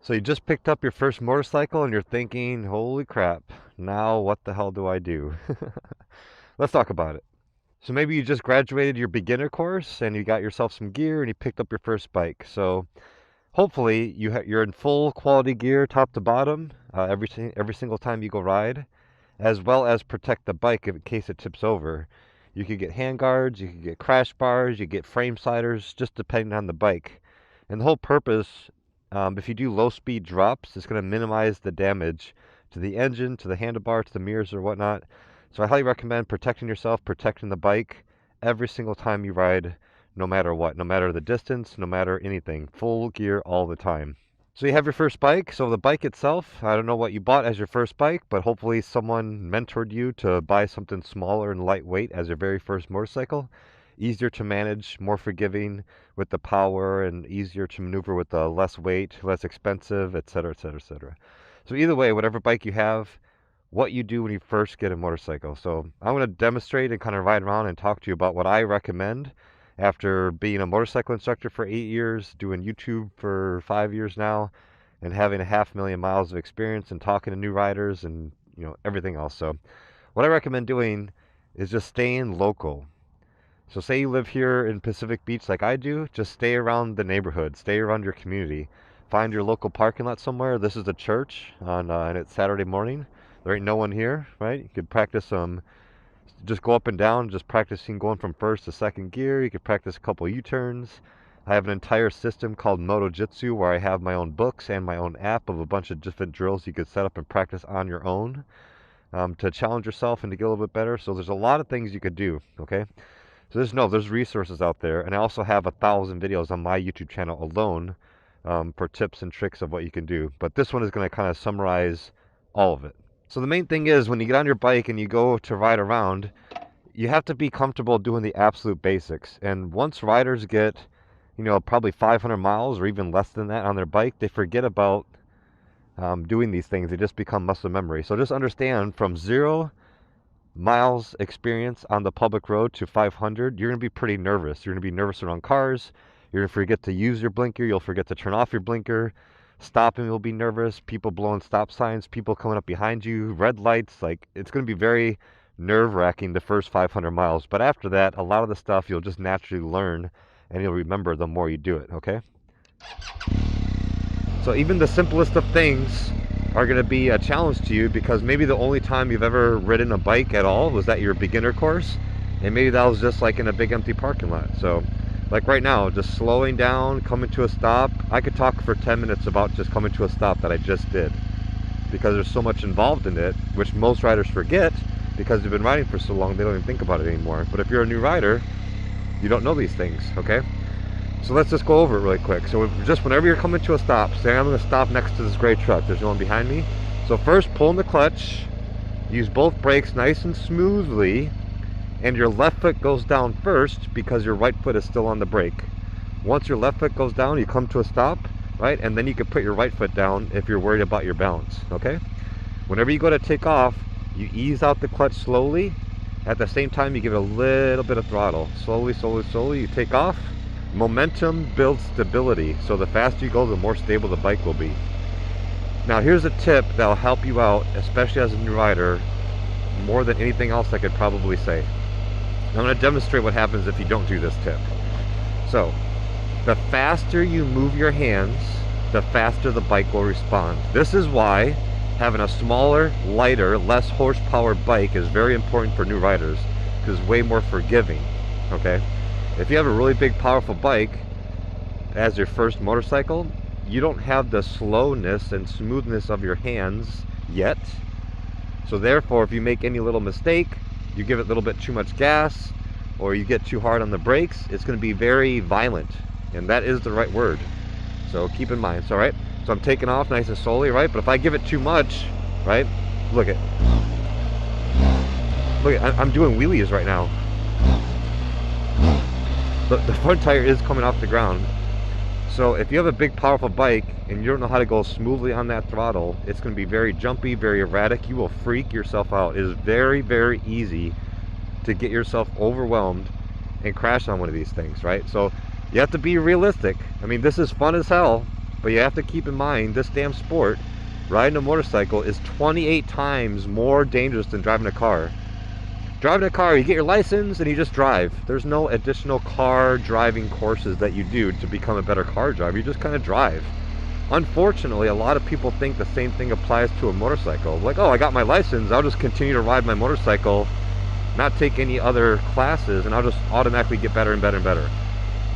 So you just picked up your first motorcycle and you're thinking, holy crap, now what the hell do I do? Let's talk about it. So maybe you just graduated your beginner course and you got yourself some gear and you picked up your first bike. So hopefully you're in full quality gear top to bottom every single time you go ride, as well as protect the bike in case it tips over. You could get hand guards, you could get crash bars, you get frame sliders, just depending on the bike. And the whole purpose, if you do low speed drops, it's going to minimize the damage to the engine, to the handlebar, to the mirrors or whatnot. So I highly recommend protecting yourself, protecting the bike every single time you ride, no matter what, no matter the distance, no matter anything. Full gear all the time. So you have your first bike. So the bike itself, I don't know what you bought as your first bike, but hopefully someone mentored you to buy something smaller and lightweight as your very first motorcycle. Easier to manage, more forgiving with the power, and easier to maneuver with the less weight, less expensive, etc., etc., etc. So either way, whatever bike you have, what you do when you first get a motorcycle. So I'm going to demonstrate and kind of ride around and talk to you about what I recommend after being a motorcycle instructor for 8 years, doing YouTube for 5 years now, and having 500,000 miles of experience and talking to new riders and everything else. So what I recommend doing is just staying local. So say you live here in Pacific Beach like I do, just stay around the neighborhood, stay around your community. Find your local parking lot somewhere. This is a church and it's Saturday morning. There ain't no one here, right? You could practice just go up and down, just practicing going from first to second gear. You could practice a couple U-turns. I have an entire system called MotoJitsu where I have my own books and my own app of a bunch of different drills you could set up and practice on your own to challenge yourself and to get a little bit better. So there's a lot of things you could do, okay? So there's resources out there, and I also have 1,000 videos on my YouTube channel alone for tips and tricks of what you can do. But this one is going to kind of summarize all of it. So the main thing is when you get on your bike and you go to ride around, you have to be comfortable doing the absolute basics. And once riders get, probably 500 miles or even less than that on their bike, they forget about doing these things. They just become muscle memory. So just understand, from 0 miles experience on the public road to 500, you're going to be pretty nervous. You're going to be nervous around cars. You're going to forget to use your blinker. You'll forget to turn off your blinker. Stopping, you'll be nervous. People blowing stop signs, people coming up behind you, red lights. Like, it's going to be very nerve-wracking the first 500 miles. But after that, a lot of the stuff you'll just naturally learn and you'll remember the more you do it, okay? So even the simplest of things are going to be a challenge to you, because maybe the only time you've ever ridden a bike at all was at your beginner course, and maybe that was just like in a big empty parking lot. So like right now, just slowing down, coming to a stop. I could talk for 10 minutes about just coming to a stop that I just did, because there's so much involved in it, which most riders forget because they've been riding for so long they don't even think about it anymore. But if you're a new rider, you don't know these things, okay? So let's just go over it really quick. So just whenever you're coming to a stop, say I'm going to stop next to this gray truck. There's no one behind me. So first, pull in the clutch, use both brakes nice and smoothly, and your left foot goes down first because your right foot is still on the brake. Once your left foot goes down, you come to a stop, right? And then you can put your right foot down if you're worried about your balance, okay? Whenever you go to take off, you ease out the clutch slowly. At the same time, you give it a little bit of throttle. Slowly, slowly, slowly, you take off. Momentum builds stability, so the faster you go, the more stable the bike will be. Now here's a tip that'll help you out, especially as a new rider, more than anything else I could probably say. I'm going to demonstrate what happens if you don't do this tip. So the faster you move your hands, the faster the bike will respond. This is why having a smaller, lighter, less horsepower bike is very important for new riders, because it's way more forgiving, okay? If you have a really big, powerful bike as your first motorcycle, you don't have the slowness and smoothness of your hands yet. So therefore, if you make any little mistake, you give it a little bit too much gas, or you get too hard on the brakes, it's going to be very violent. And that is the right word. So keep in mind. So, right? So I'm taking off nice and slowly, right? But if I give it too much, right? Look at, I'm doing wheelies right now. The front tire is coming off the ground. So if you have a big, powerful bike and you don't know how to go smoothly on that throttle, it's going to be very jumpy, very erratic. You will freak yourself out. It is very, very easy to get yourself overwhelmed and crash on one of these things, right? So you have to be realistic. I mean, this is fun as hell, But you have to keep in mind, this damn sport, riding a motorcycle, is 28 times more dangerous than driving a car. Driving a car, you get your license and you just drive. There's no additional car driving courses that you do to become a better car driver. You just kind of drive. Unfortunately, a lot of people think the same thing applies to a motorcycle. Like, oh, I got my license, I'll just continue to ride my motorcycle, not take any other classes, and I'll just automatically get better and better and better.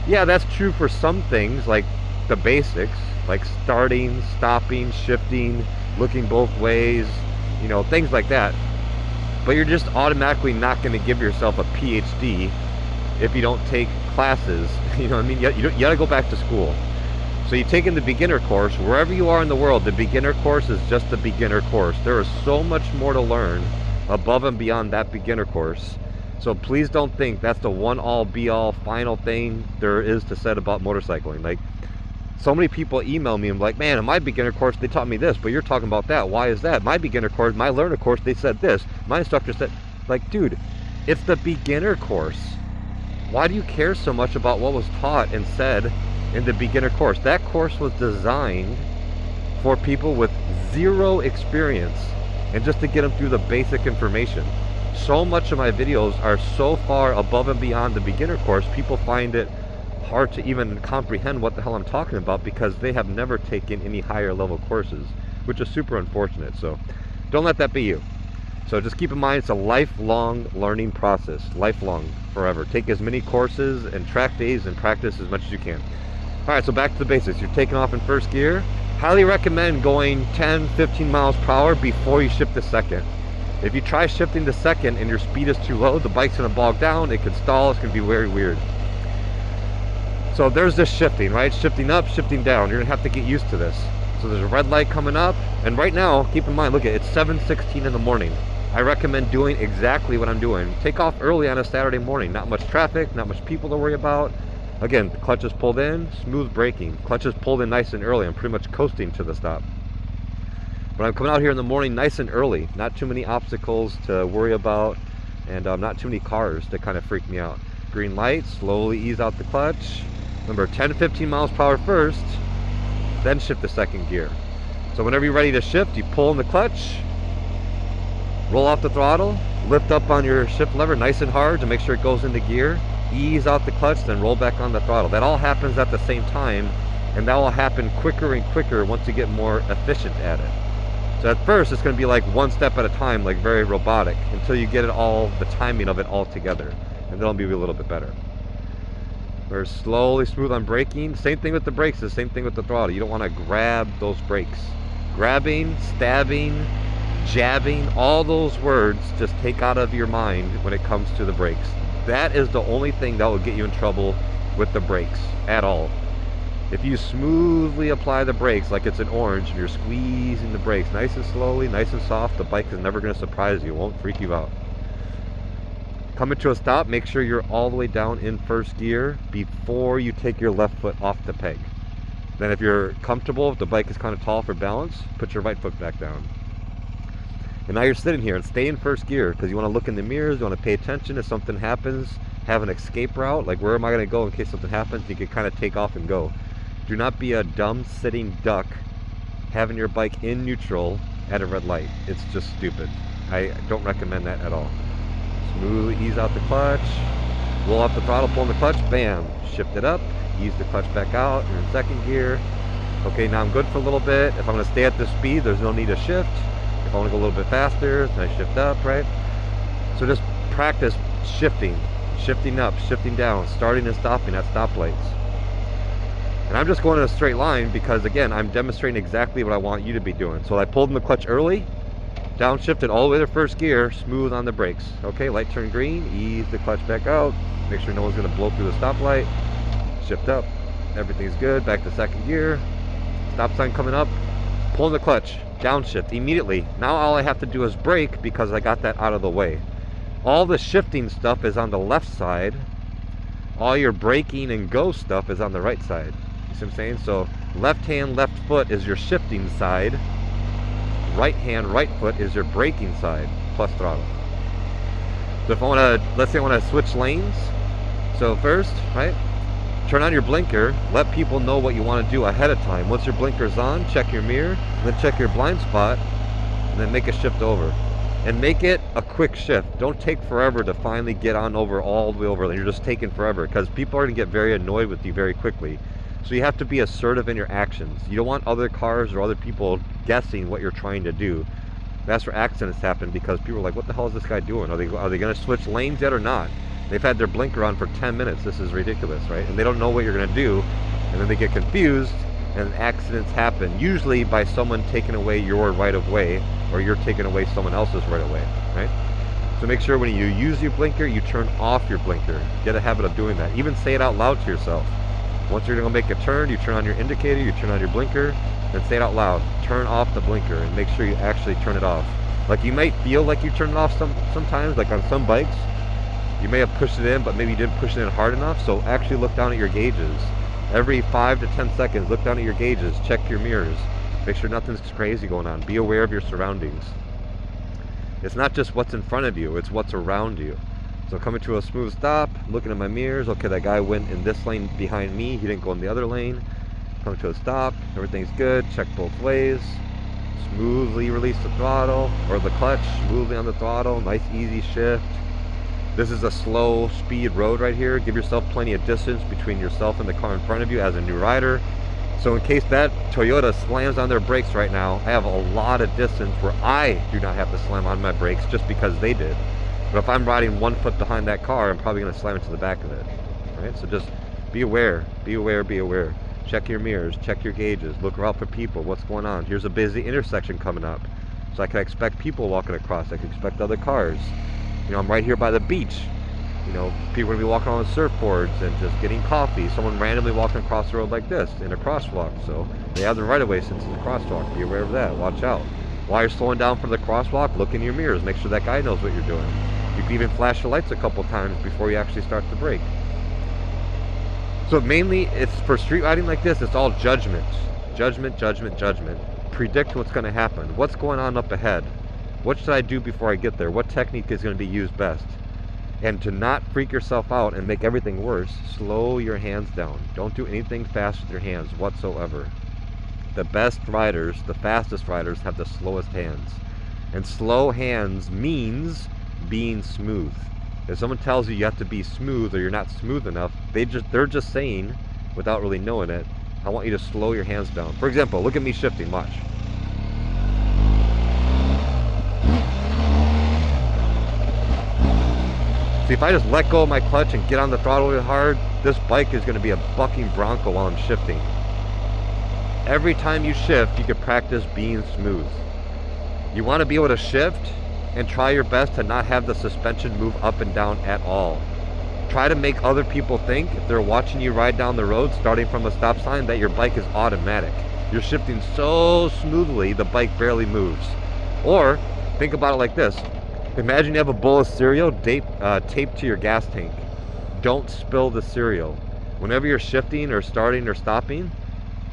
Yeah, that's true for some things, like the basics, like starting, stopping, shifting, looking both ways, you know, things like that. But you're just automatically not going to give yourself a PhD if you don't take classes. You know what I mean? You gotta go back to school. So you take in the beginner course, wherever you are in the world, the beginner course is just the beginner course. There is so much more to learn above and beyond that beginner course. So please don't think that's the one-all, be-all, final thing there is to say about motorcycling. Like, so many people email me and like, man, in my beginner course they taught me this, but you're talking about that. Why is that? My beginner course, my learner course, they said this. My instructor said, like, dude, it's the beginner course. Why do you care so much about what was taught and said in the beginner course? That course was designed for people with zero experience and just to get them through the basic information. So much of my videos are so far above and beyond the beginner course, people find it hard to even comprehend what the hell I'm talking about because they have never taken any higher level courses, which is super unfortunate. So don't let that be you. So just keep in mind, it's a lifelong learning process, lifelong, forever. Take as many courses and track days and practice as much as you can. All right, so back to the basics. You're taking off in first gear. Highly recommend going 10, 15 miles per hour before you shift to second. If you try shifting to second and your speed is too low, the bike's gonna bog down, it can stall, it's gonna be very weird. So there's this shifting, right? Shifting up, shifting down. You're gonna have to get used to this. So there's a red light coming up, and right now, keep in mind, look at it, it's 7:16 in the morning. I recommend doing exactly what I'm doing. Take off early on a Saturday morning. Not much traffic, not much people to worry about. Again, the clutch is pulled in, smooth braking. Clutch is pulled in nice and early. I'm pretty much coasting to the stop. But I'm coming out here in the morning nice and early. Not too many obstacles to worry about, and not too many cars to kind of freak me out. Green light, slowly ease out the clutch. Remember, 10 to 15 miles per hour first, then shift to second gear. So whenever you're ready to shift, you pull in the clutch, roll off the throttle, lift up on your shift lever nice and hard to make sure it goes into gear, ease out the clutch, then roll back on the throttle. That all happens at the same time, and that will happen quicker and quicker once you get more efficient at it. So at first, it's going to be like one step at a time, like very robotic, until you get it all, the timing of it all together, and then it'll be a little bit better. We're slowly smooth on braking. Same thing with the brakes, the same thing with the throttle. You don't want to grab those brakes. Grabbing, stabbing, jabbing, all those words just take out of your mind when it comes to the brakes. That is the only thing that will get you in trouble with the brakes at all. If you smoothly apply the brakes like it's an orange and you're squeezing the brakes nice and slowly, nice and soft, the bike is never going to surprise you. It won't freak you out. Coming to a stop, make sure you're all the way down in first gear before you take your left foot off the peg. Then if you're comfortable, if the bike is kind of tall for balance, put your right foot back down. And now you're sitting here and stay in first gear because you want to look in the mirrors, you want to pay attention if something happens, have an escape route, like where am I going to go in case something happens, you can kind of take off and go. Do not be a dumb sitting duck having your bike in neutral at a red light. It's just stupid. I don't recommend that at all. Smoothly ease out the clutch, roll off the throttle, pull in the clutch, bam, shift it up, ease the clutch back out, you're in second gear. Okay, now I'm good for a little bit. If I'm going to stay at this speed, there's no need to shift. If I want to go a little bit faster, then I shift up, right? So just practice shifting, shifting up, shifting down, starting and stopping at stoplights. And I'm just going in a straight line because, again, I'm demonstrating exactly what I want you to be doing. So I pulled in the clutch early, downshifted all the way to first gear, smooth on the brakes. Okay, light turn green, ease the clutch back out, make sure no one's going to blow through the stoplight, shift up, everything's good, back to second gear, stop sign coming up, pull in the clutch, downshift immediately. Now all I have to do is brake because I got that out of the way. All the shifting stuff is on the left side, all your braking and go stuff is on the right side. You see what I'm saying? So left hand, left foot is your shifting side, right hand, right foot is your braking side, plus throttle. So if I want to, let's say I want to switch lanes. So first, right, Turn on your blinker, let people know what you want to do ahead of time. Once your blinker's on, check your mirror, then check your blind spot, and then make a shift over. And make it a quick shift. Don't take forever to finally get on over all the way over. You're just taking forever because people are going to get very annoyed with you very quickly. So you have to be assertive in your actions. You don't want other cars or other people guessing what you're trying to do. That's where accidents happen because people are like, what the hell is this guy doing? Are they going to switch lanes yet or not? They've had their blinker on for 10 minutes. This is ridiculous, right? And they don't know what you're going to do. And then they get confused and accidents happen, usually by someone taking away your right of way, or you're taking away someone else's right of way, right? So make sure when you use your blinker, you turn off your blinker. Get a habit of doing that. Even say it out loud to yourself. Once you're gonna make a turn, you turn on your indicator, you turn on your blinker, then say it out loud. Turn off the blinker and make sure you actually turn it off. Like you might feel like you turn it off sometimes, like on some bikes, you may have pushed it in, but maybe you didn't push it in hard enough. So actually look down at your gauges. Every 5 to 10 seconds, look down at your gauges, check your mirrors. Make sure nothing's crazy going on. Be aware of your surroundings. It's not just what's in front of you, it's what's around you. So coming to a smooth stop, looking at my mirrors, okay, that guy went in this lane behind me, he didn't go in the other lane. Coming to a stop, everything's good, check both ways. Smoothly release the throttle, or the clutch, smoothly on the throttle, nice easy shift. This is a slow speed road right here. Give yourself plenty of distance between yourself and the car in front of you as a new rider. So in case that Toyota slams on their brakes right now, I have a lot of distance where I do not have to slam on my brakes just because they did. But if I'm riding 1 foot behind that car, I'm probably gonna slam into the back of it, right? So just be aware, be aware, be aware. Check your mirrors, check your gauges, look out for people, what's going on. Here's a busy intersection coming up. So I can expect people walking across, I can expect other cars. You know, I'm right here by the beach. You know, people are gonna be walking on surfboards and just getting coffee. Someone randomly walking across the road like this in a crosswalk. So they have the right of way since it's a crosswalk. Be aware of that, watch out. While you're slowing down for the crosswalk, look in your mirrors, make sure that guy knows what you're doing. You can even flash your lights a couple times before you actually start the brake. So mainly, it's for street riding like this, it's all judgment. Judgment, judgment, judgment. Predict what's gonna happen. What's going on up ahead? What should I do before I get there? What technique is gonna be used best? And to not freak yourself out and make everything worse, slow your hands down. Don't do anything fast with your hands whatsoever. The best riders, the fastest riders, have the slowest hands. And slow hands means being smooth. If someone tells you you have to be smooth or you're not smooth enough, they're just saying, without really knowing it, I want you to slow your hands down. For example, look at me shifting, watch. See, if I just let go of my clutch and get on the throttle really hard, this bike is going to be a bucking bronco while I'm shifting. Every time you shift, you can practice being smooth. You want to be able to shift and try your best to not have the suspension move up and down at all. Try to make other people think, if they're watching you ride down the road starting from a stop sign, that your bike is automatic. You're shifting so smoothly, the bike barely moves. Or, think about it like this. Imagine you have a bowl of cereal taped to your gas tank. Don't spill the cereal. Whenever you're shifting or starting or stopping,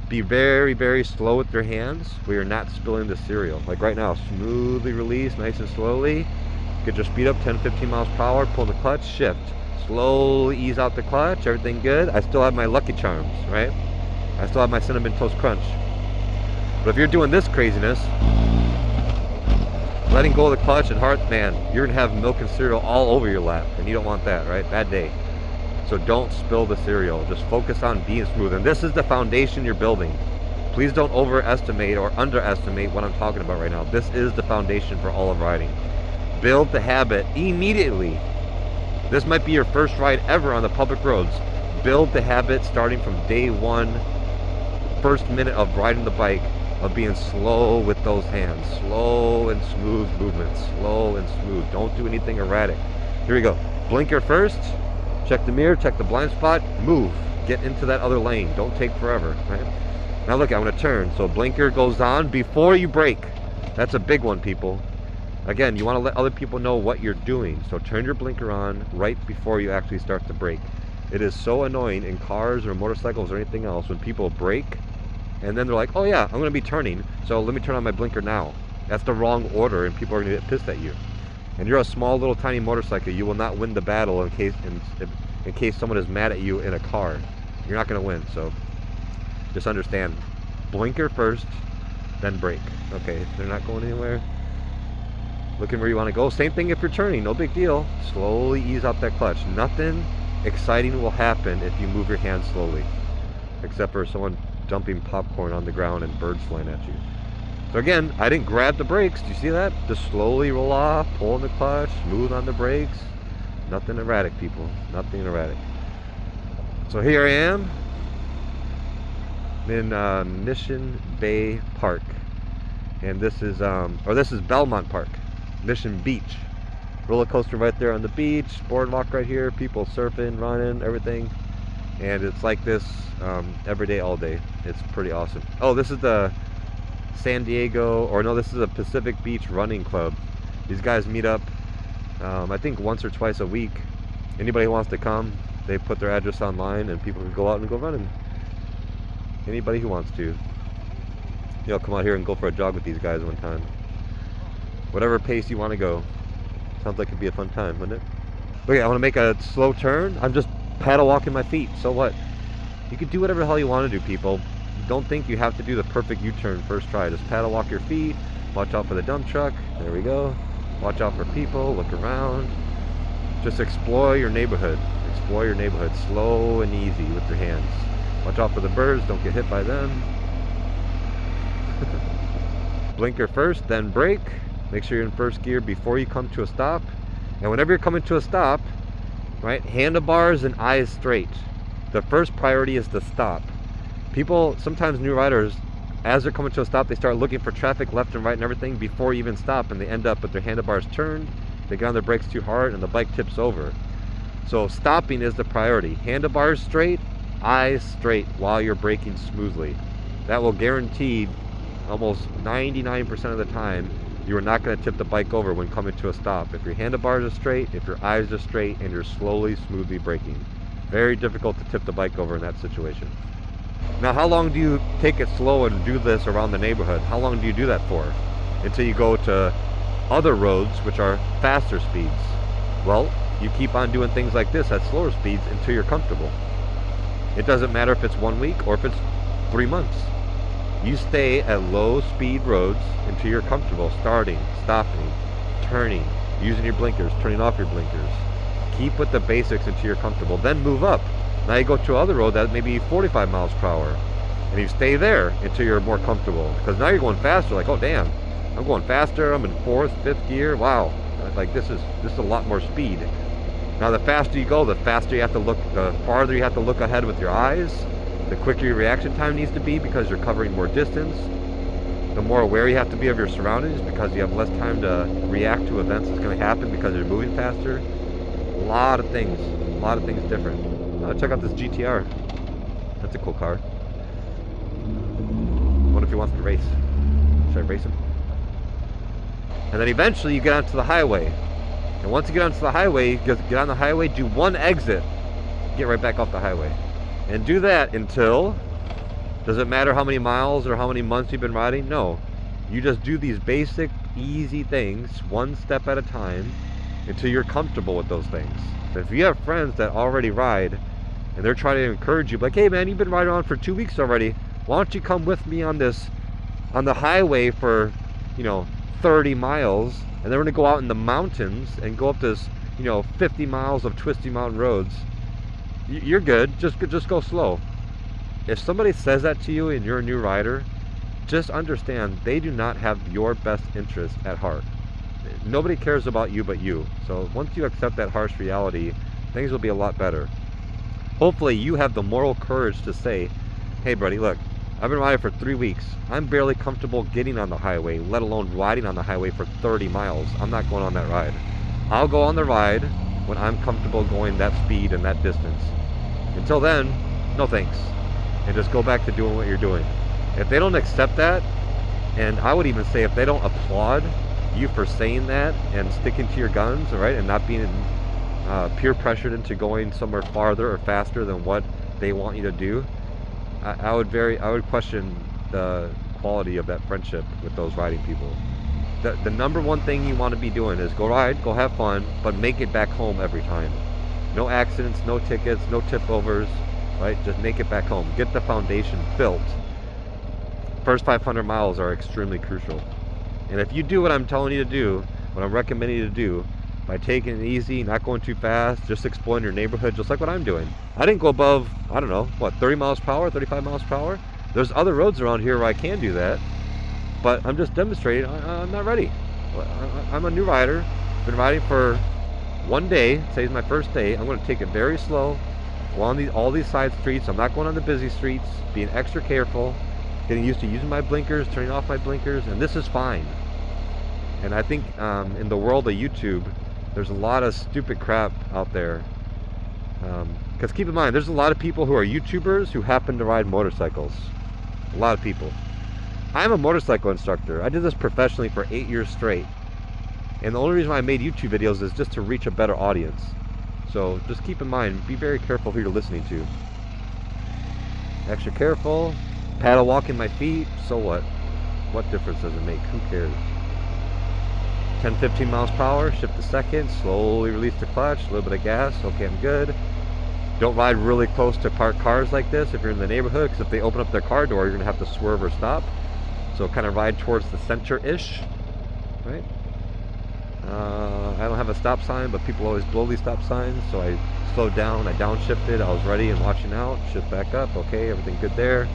be very, very slow with your hands where you're not spilling the cereal. Like right now, smoothly release, nice and slowly. Get your speed up 10-15 miles per hour, pull the clutch, shift. Slowly ease out the clutch, everything good. I still have my Lucky Charms, right? I still have my Cinnamon Toast Crunch. But if you're doing this craziness, letting go of the clutch and heart, man, you're gonna have milk and cereal all over your lap, and you don't want that, right? Bad day. So don't spill the cereal. Just focus on being smooth. And this is the foundation you're building. Please don't overestimate or underestimate what I'm talking about right now. This is the foundation for all of riding. Build the habit immediately. This might be your first ride ever on the public roads. Build the habit starting from day one, first minute of riding the bike, of being slow with those hands. Slow and smooth movements. Slow and smooth. Don't do anything erratic. Here we go. Blinker first. Check the mirror, check the blind spot, move. Get into that other lane. Don't take forever, right? Now look, I'm gonna turn. So blinker goes on before you brake. That's a big one, people. Again, you wanna let other people know what you're doing. So turn your blinker on right before you actually start to brake. It is so annoying in cars or motorcycles or anything else when people brake and then they're like, oh yeah, I'm gonna be turning, so let me turn on my blinker now. That's the wrong order and people are gonna get pissed at you. And you're a small little tiny motorcycle, you will not win the battle in case someone is mad at you in a car. you're not going to win. So just understand, blinker first, then brake. Okay, they're not going anywhere. Looking where you want to go. Same thing if you're turning, no big deal. Slowly ease out that clutch. Nothing exciting will happen if you move your hand slowly, except for someone dumping popcorn on the ground and birds flying at you. So again, I didn't grab the brakes. Do you see that? Just slowly roll off, pull in the clutch, smooth on the brakes. Nothing erratic, people. Nothing erratic. So here I am in Mission Bay Park, and this is Belmont Park, Mission Beach. Roller coaster right there on the beach, boardwalk right here, people surfing, running, everything. And it's like this every day, all day. It's pretty awesome. Oh, this is the San Diego, or no, this is a Pacific Beach Running Club. These guys meet up, I think once or twice a week. Anybody who wants to come, they put their address online and people can go out and go running. Anybody who wants to. You know, come out here and go for a jog with these guys one time. Whatever pace you want to go. Sounds like it'd be a fun time, wouldn't it? Okay, I want to make a slow turn. I'm just paddle walking my feet. So what? You can do whatever the hell you want to do, people. Don't think you have to do the perfect U-turn first try. Just paddle walk your feet. Watch out for the dump truck. There we go. Watch out for people. Look around. Just explore your neighborhood. Explore your neighborhood. Slow and easy with your hands. Watch out for the birds. Don't get hit by them. Blinker first, then brake. Make sure you're in first gear before you come to a stop. And whenever you're coming to a stop, right, handlebars and eyes straight. The first priority is the stop. People, sometimes new riders, as they're coming to a stop, they start looking for traffic left and right and everything before you even stop, and they end up with their handlebars turned, they get on their brakes too hard, and the bike tips over. So stopping is the priority. Handlebars straight, eyes straight while you're braking smoothly. That will guarantee almost 99% of the time you are not going to tip the bike over when coming to a stop. If your handlebars are straight, if your eyes are straight, and you're slowly, smoothly braking. Very difficult to tip the bike over in that situation. Now, how long do you take it slow and do this around the neighborhood? How long do you do that for? Until you go to other roads, which are faster speeds. Well, you keep on doing things like this at slower speeds until you're comfortable. It doesn't matter if it's 1 week or if it's 3 months. You stay at low speed roads until you're comfortable starting, stopping, turning, using your blinkers, turning off your blinkers. Keep with the basics until you're comfortable, then move up. Now you go to another road that may be 45 miles per hour, and you stay there until you're more comfortable. Because now you're going faster, like, oh damn, I'm going faster, I'm in 4th, 5th gear, wow. Like this is a lot more speed. Now the faster you go, the faster you have to look, the farther you have to look ahead with your eyes. The quicker your reaction time needs to be because you're covering more distance. The more aware you have to be of your surroundings because you have less time to react to events that's going to happen because you're moving faster. A lot of things different. Check out this GTR. That's a cool car. I wonder if he wants to race. Should I race him? And then eventually you get onto the highway. And once you get onto the highway, you get on the highway, do one exit, get right back off the highway. And do that until, does it matter how many miles or how many months you've been riding? No. You just do these basic, easy things, one step at a time, until you're comfortable with those things. But if you have friends that already ride, and they're trying to encourage you, like, hey man, you've been riding on for 2 weeks already, why don't you come with me on the highway for, 30 miles, and then we're gonna go out in the mountains and go up this, 50 miles of twisty mountain roads. You're good, just go slow. If somebody says that to you and you're a new rider, just understand they do not have your best interest at heart. Nobody cares about you but you. So once you accept that harsh reality, things will be a lot better. Hopefully you have the moral courage to say, hey buddy, look, I've been riding for 3 weeks. I'm barely comfortable getting on the highway, let alone riding on the highway for 30 miles. I'm not going on that ride. I'll go on the ride when I'm comfortable going that speed and that distance. Until then, no thanks. And just go back to doing what you're doing. If they don't accept that, and I would even say if they don't applaud you for saying that and sticking to your guns, all right, and not being peer pressured into going somewhere farther or faster than what they want you to do, I would question the quality of that friendship with those riding people. The number one thing you want to be doing is go ride, go have fun, but make it back home every time. No accidents, no tickets, no tip overs. right? Just make it back home. Get the foundation built. First 500 miles are extremely crucial. And if you do what I'm telling you to do, what I'm recommending you to do, by taking it easy, not going too fast, just exploring your neighborhood, just like what I'm doing. I didn't go above, I don't know, what, 30 miles per hour, 35 miles per hour? There's other roads around here where I can do that, but I'm just demonstrating I'm not ready. I'm a new rider, been riding for one day, today's my first day. I'm gonna take it very slow, go on all these side streets. I'm not going on the busy streets, being extra careful, getting used to using my blinkers, turning off my blinkers, and this is fine. And I think in the world of YouTube, there's a lot of stupid crap out there. Because keep in mind, there's a lot of people who are YouTubers who happen to ride motorcycles. A lot of people. I'm a motorcycle instructor. I did this professionally for 8 years straight. And the only reason why I made YouTube videos is just to reach a better audience. So just keep in mind, be very careful who you're listening to. Extra careful. Paddle walking my feet, so what? What difference does it make? Who cares? 10-15 miles per hour, shift to second, slowly release the clutch, a little bit of gas, okay, I'm good. Don't ride really close to parked cars like this if you're in the neighborhood, because if they open up their car door, you're going to have to swerve or stop. So kind of ride towards the center-ish, right? I don't have a stop sign, but people always blow these stop signs, so I slowed down, I downshifted, I was ready and watching out, shift back up, okay, everything good there.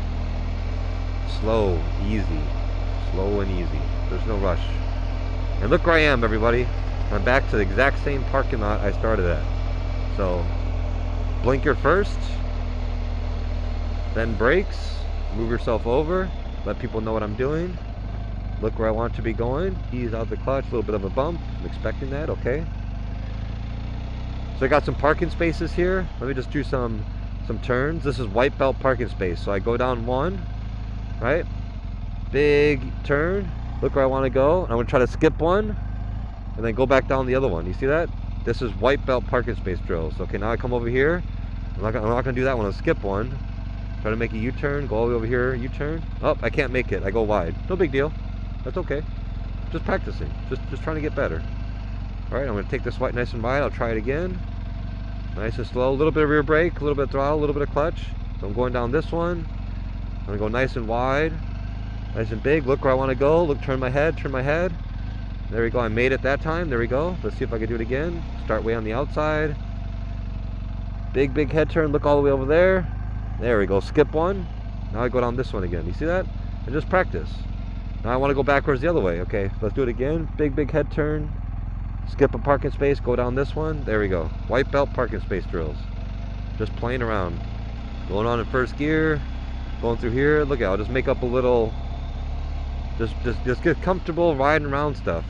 Slow, easy, slow and easy, there's no rush. And look where I am, everybody. I'm back to the exact same parking lot I started at. So, blinker first, then brakes, move yourself over, let people know what I'm doing. Look where I want to be going, ease out the clutch, a little bit of a bump, I'm expecting that, okay. So I got some parking spaces here. Let me just do some turns. This is white belt parking space. So I go down one, right? Big turn. Look where I want to go. I'm going to try to skip one and then go back down the other one. You see that? This is white belt parking space drills. Okay, now I come over here. I'm not going to do that one. I'll skip one. Try to make a U-turn. Go all the way over here. U-turn. Oh, I can't make it. I go wide. No big deal. That's okay. Just practicing. Just trying to get better. All right, I'm going to take this white nice and wide. I'll try it again. Nice and slow. A little bit of rear brake, a little bit of throttle, a little bit of clutch. So I'm going down this one. I'm going to go nice and wide. Nice and big. Look where I want to go. Look, turn my head, turn my head. There we go. I made it that time. There we go. Let's see if I can do it again. Start way on the outside. Big head turn. Look all the way over there. There we go. Skip one. Now I go down this one again. You see that? And just practice. Now I want to go backwards the other way. Okay, let's do it again. Big head turn. Skip a parking space. Go down this one. There we go. White belt parking space drills. Just playing around. Going on in first gear. Going through here. Look at it. I'll just make up a little... Just get comfortable riding around stuff.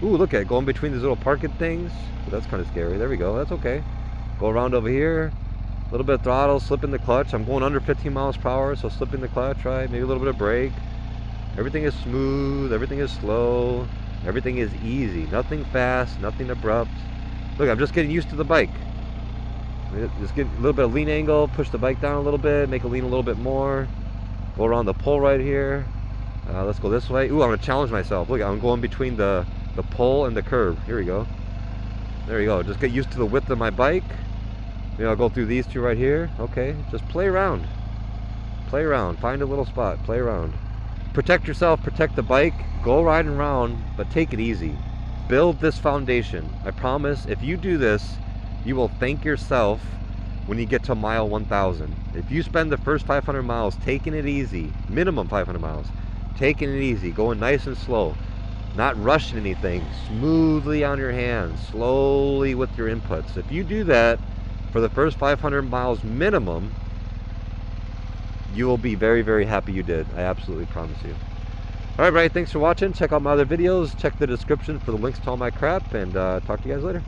Ooh, look at it, going between these little parking things. Ooh, that's kind of scary. There we go. That's okay. Go around over here. A little bit of throttle, slipping the clutch. I'm going under 15 miles per hour, so slipping the clutch, right? Maybe a little bit of brake. Everything is smooth. Everything is slow. Everything is easy. Nothing fast. Nothing abrupt. Look, I'm just getting used to the bike. Just get a little bit of lean angle. Push the bike down a little bit. Make it lean a little bit more. Go around the pole right here. Let's go this way. Ooh, I'm going to challenge myself. Look, I'm going between the pole and the curb. Here we go. There you go. Just get used to the width of my bike. Maybe I'll go through these two right here. Okay, just play around. Play around. Find a little spot. Play around. Protect yourself. Protect the bike. Go riding around, but take it easy. Build this foundation. I promise, if you do this, you will thank yourself when you get to mile 1,000. If you spend the first 500 miles taking it easy, minimum 500 miles, taking it easy, going nice and slow, not rushing anything, smoothly on your hands, slowly with your inputs. If you do that for the first 500 miles minimum, you will be very happy you did. I absolutely promise you. All right, everybody, thanks for watching. Check out my other videos. Check the description for the links to all my crap, and talk to you guys later.